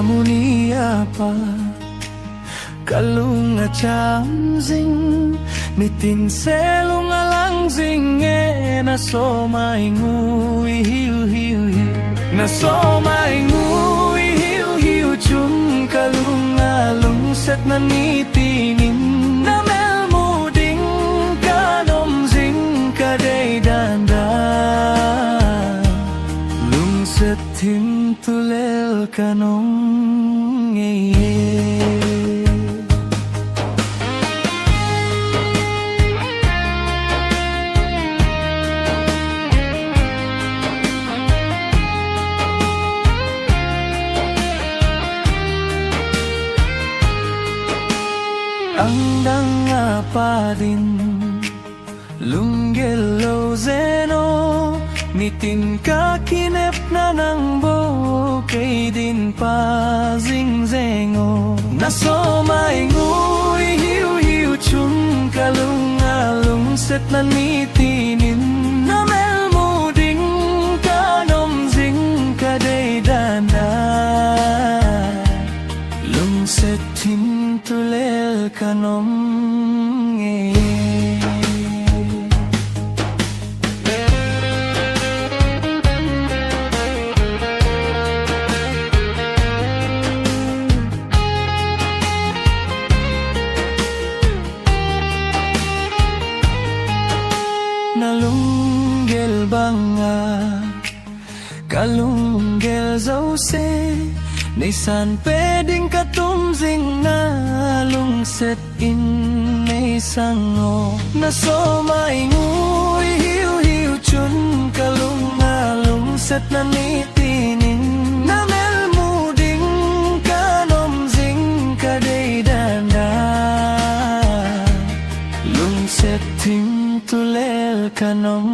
KAMU NIA pa kalung nga cham zing ni tin selung alang zing na so mai ngui hiu hiu hiu na so mai ngui hiu hiu chung kalung alung set na ni tinin na mel mu ding ka nom zing ka day danda lung set tim tulel kanong ang danga pa din lunggelo zeno nitin ka kinep na ng bokay din pa zingzengo naso mai ngui hiu hiu chung kalung alung set na nitinin na mel mo ding ka nom zing ka day danda lung set tim tulel kanom nalunggel banga kalunggel zause Naisan pwedeng katumzing na lungset in may sango na so maingui hiu hiu chun kalung na lungset na nitinin na mel muding kanom zing kaday danda lungset tim tulel kanom